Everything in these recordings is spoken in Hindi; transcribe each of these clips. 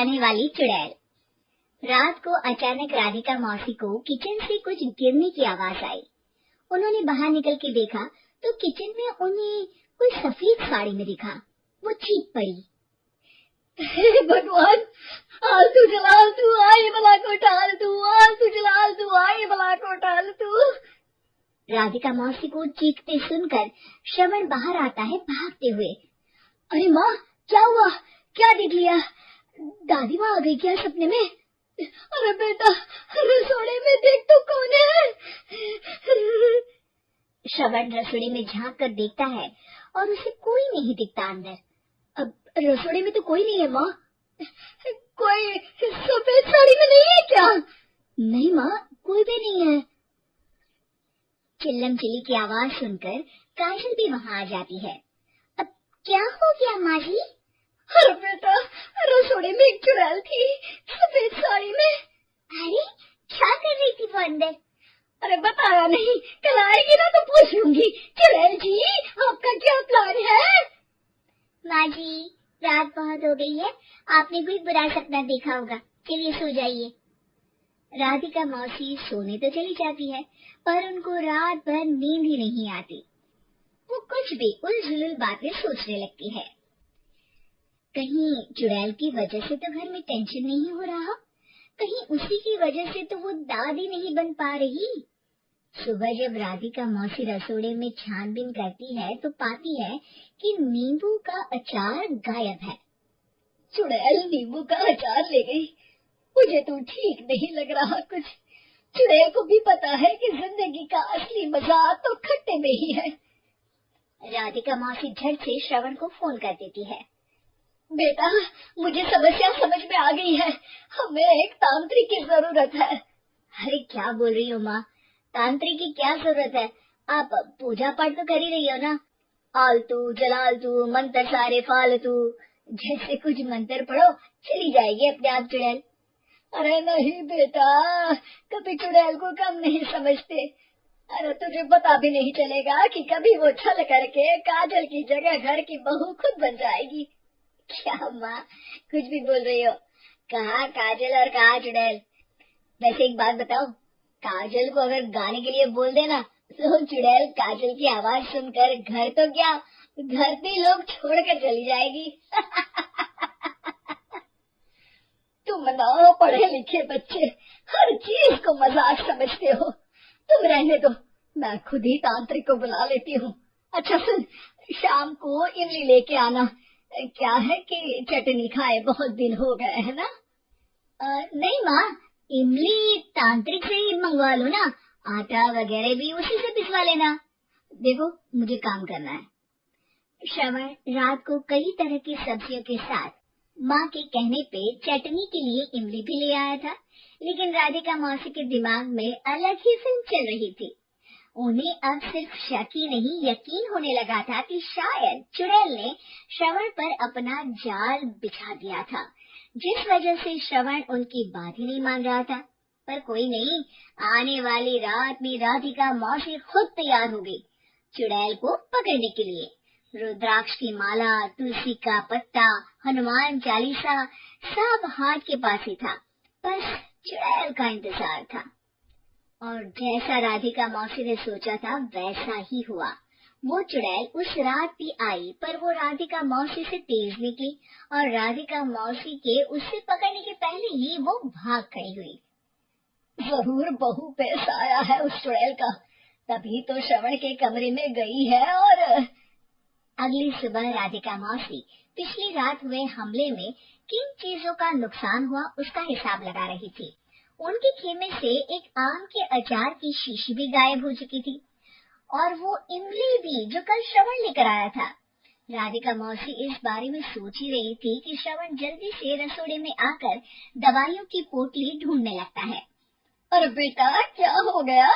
बचाने वाली चुड़ैल। रात को अचानक राधिका मौसी को किचन से कुछ गिरने की आवाज आई। उन्होंने बाहर निकल के देखा तो किचन में उन्हें कोई सफेद साड़ी में दिखा। वो चीख पड़ी, भगवान, आलतू जलाल तू, आए भला को टाल तू, आलतू जलाल तू, आए भला को टाल तू। राधिका मौसी को चीखते सुनकर श्रवण बाहर आता है भागते हुए। अरे माँ, क्या हुआ? क्या देख लिया? दादी माँ आ गई क्या सपने में? अरे बेटा, रसोड़े में देख तो कौन है? श्रवण रसोड़ी में झांक कर देखता है और उसे कोई नहीं दिखता अंदर। अब रसोड़ी में तो कोई नहीं है माँ। कोई सफेद साड़ी में नहीं है क्या? नहीं माँ, कोई भी नहीं है। चिल्लम चिल्ली की आवाज सुनकर काजल भी वहाँ आ जाती है। अब क्या हो गया माँ जी? अरे बेटा, रसोड़ी में एक चुड़ैल थी सफेद साड़ी में। अरे क्या कर रही थी वो अंदर? अरे बताया नहीं, कल आएगी ना तो पूछूंगी। चुड़ैल जी, आपका क्या प्लान है? माँ जी, रात बहुत हो गई है, आपने कोई बुरा सपना देखा होगा, चलिए सो जाइए। राधिका मौसी सोने तो चली जाती है पर उनको रात भर नींद ही नहीं आती। वो कुछ भी उलझुल बातें सोचने लगती है। कहीं चुड़ैल की वजह से तो घर में टेंशन नहीं हो रहा, कहीं उसी की वजह से तो वो दादी नहीं बन पा रही। सुबह जब राधिका मौसी रसोड़े में छानबीन करती है तो पाती है कि नींबू का अचार गायब है। चुड़ैल नींबू का अचार ले गई, मुझे तो ठीक नहीं लग रहा कुछ। चुड़ैल को भी पता है कि जिंदगी का असली मजा तो खट्टे में ही है। राधिका मौसी झट से श्रवण को फोन कर देती है। बेटा, मुझे समस्या समझ में आ गई है, हमें एक तांत्रिक की जरूरत है। अरे क्या बोल रही हो माँ, तांत्रिक की क्या जरूरत है? आप पूजा पाठ तो कर ही रही हो ना। आलतू जलालतू मंत्र सारे फालतू जैसे कुछ मंत्र पढ़ो, चली जाएगी अपने आप चुड़ैल। अरे नहीं बेटा, कभी चुड़ैल को कम नहीं समझते। अरे तुझे पता भी नहीं चलेगा कि कभी वो छल करके काजल की जगह घर की बहू खुद बन जाएगी। क्या माँ, कुछ भी बोल रही हो? कहाँ काजल और कहाँ चुड़ैल? वैसे एक बात बताओ, काजल को अगर गाने के लिए बोल देना तो चुड़ैल काजल की आवाज सुनकर घर तो क्या, घर भी लोग छोड़कर चली जाएगी। तुम ना पढ़े लिखे बच्चे हर चीज को मजाक समझते हो। तुम रहने दो, मैं खुद ही तांत्रिक को बुला लेती हूँ। अच्छा सुन, शाम को इमली लेके आना। क्या है कि चटनी खाए बहुत दिन हो गए है ना? नहीं माँ, इमली तांत्रिक से ही मंगवा लो ना, आटा वगैरह भी उसी से पिसवा लेना। देखो मुझे काम करना है। श्रवण रात को कई तरह की सब्जियों के साथ माँ के कहने पे चटनी के लिए इमली भी ले आया था, लेकिन राधिका मौसी के दिमाग में अलग ही फिल्म चल रही थी। उन्हें अब सिर्फ शक ही नहीं यकीन होने लगा था कि शायद चुड़ैल ने श्रवण पर अपना जाल बिछा दिया था, जिस वजह से श्रवण उनकी बात ही नहीं मान रहा था। पर कोई नहीं, आने वाली रात में राधिका मौसी खुद तैयार हो गई चुड़ैल को पकड़ने के लिए। रुद्राक्ष की माला, तुलसी का पत्ता, हनुमान चालीसा सब हाथ के पास ही था, बस चुड़ैल का इंतजार था। और जैसा राधिका मौसी ने सोचा था वैसा ही हुआ। वो चुड़ैल उस रात भी आई, पर वो राधिका मौसी से तेज निकली और राधिका मौसी के उससे पकड़ने के पहले ही वो भाग खड़ी हुई। जरूर बहू पे साया है उस चुड़ैल का, तभी तो श्रवण के कमरे में गई है। और अगली सुबह राधिका मौसी पिछली रात हुए हमले में किन चीजों का नुकसान हुआ उसका हिसाब लगा रही थी। उनके खेमे से एक आम के अचार की शीशी भी गायब हो चुकी थी और वो इमली भी जो कल श्रवण लेकर आया था। राधिका मौसी इस बारे में सोच ही रही थी कि श्रवण जल्दी से रसोड़े में आकर दवाइयों की पोटली ढूंढने लगता है। अरे बेटा, क्या हो गया?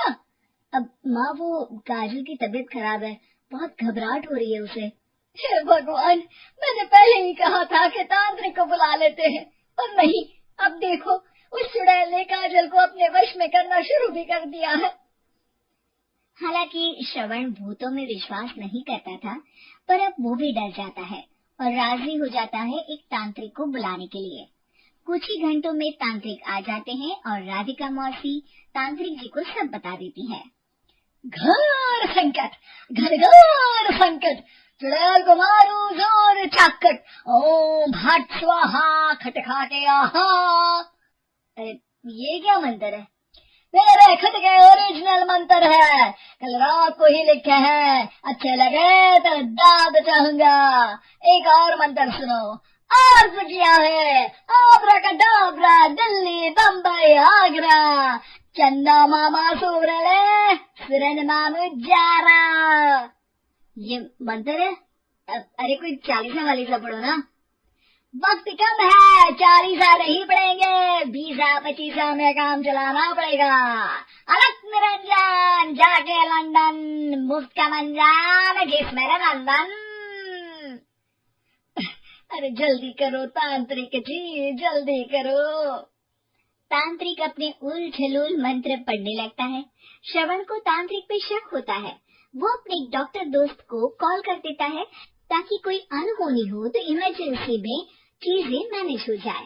अब माँ, वो काजल की तबीयत खराब है, बहुत घबराहट हो रही है उसे। हे भगवान, मैंने पहले ही कहा था कि तांत्रिक को बुला लेते हैं, पर नहीं, अब देखो उस चुड़ैल ने काजल को अपने वश में करना शुरू भी कर दिया है। हालांकि श्रवण भूतों में विश्वास नहीं करता था, पर अब वो भी डर जाता है और राजी हो जाता है एक तांत्रिक को बुलाने के लिए। कुछ ही घंटों में तांत्रिक आ जाते हैं और राधिका मौसी तांत्रिक जी को सब बता देती है। घोर संकट, घनघोर संकट, चुड़ैल को मारो जोर चाकट, ओम भट स्वाहा खटखाटे आहा। अरे ये क्या मंत्र है? मेरे खुद के ओरिजिनल मंत्र है, कल रात को ही लिखे हैं, अच्छे लगे तो दाद चाहूंगा। एक और मंत्र सुनो, अर्ज किया है आब्राकडाब्रा, दिल्ली बम्बई आगरा, चंदा मामा सूरले सुरन मामू जारा। ये मंत्र है? अरे कोई 40 वाली सा पढ़ो ना। वक्त कम है, 40 नहीं पड़ेंगे, 20-25 में काम चलाना पड़ेगा। अलग निरंजन जाके लंदन, मुफ्त का मंजान घिस मेरे नंदन। अरे जल्दी करो तांत्रिक जी, जल्दी करो। तांत्रिक अपने उल झलूल मंत्र पढ़ने लगता है। श्रवण को तांत्रिक पे शक होता है। वो अपने डॉक्टर दोस्त को कॉल कर देता है ताकि कोई अनहोनी हो तो इमरजेंसी में चीजें मैनेज हो जाए।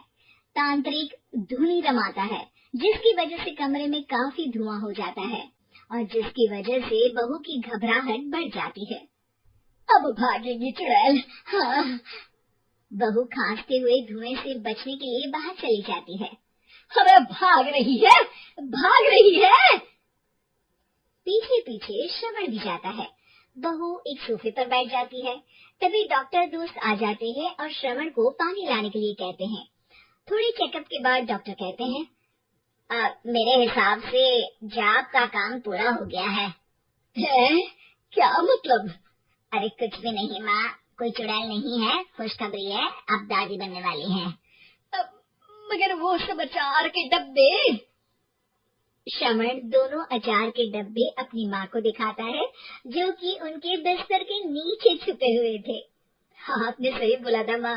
तांत्रिक धुनी रमाता है जिसकी वजह से कमरे में काफी धुआं हो जाता है और जिसकी वजह से बहू की घबराहट बढ़ जाती है। अब भागेगी चुड़ैल। हाँ। बहू खांसते हुए धुएं से बचने के लिए बाहर चली जाती है। अरे भाग रही है, भाग रही है। पीछे पीछे श्रवण भी जाता है। बहू एक सोफे पर बैठ जाती है। तभी डॉक्टर दोस्त आ जाते हैं और श्रवण को पानी लाने के लिए कहते हैं। थोड़े चेकअप के बाद डॉक्टर कहते हैं, मेरे हिसाब से जाप का काम पूरा हो गया है। क्या मतलब? अरे कुछ भी नहीं माँ, कोई चुड़ैल नहीं है, खुशखबरी है, अब दादी बनने वाली है। मगर वो सब अचार के डब्बे। श्रवण दोनों अचार के डब्बे अपनी माँ को दिखाता है जो कि उनके बिस्तर के नीचे छुपे हुए थे। हाँ, आपने सही बोला था माँ,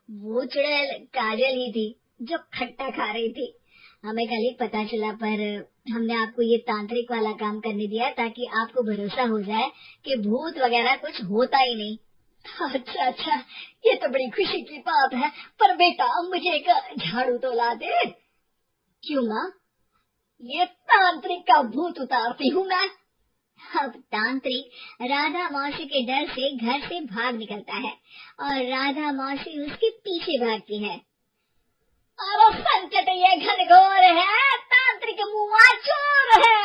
वो चुड़ैल काजल ही थी जो खट्टा खा रही थी। हमें कल ही पता चला, पर हमने आपको ये तांत्रिक वाला काम करने दिया ताकि आपको भरोसा हो जाए कि भूत वगैरह कुछ होता ही नहीं। अच्छा अच्छा, ये तो बड़ी खुशी की बात है, पर बेटा मुझे एक झाड़ू तो ला दे। क्यों माँ? ये तांत्रिक का भूत उतारती हूँ मैं। अब तांत्रिक राधा मौसी के डर से घर से भाग निकलता है और राधा मौसी उसके पीछे भागती है। अरे संकट ये घनघोर है, तांत्रिक मुआ चोर है।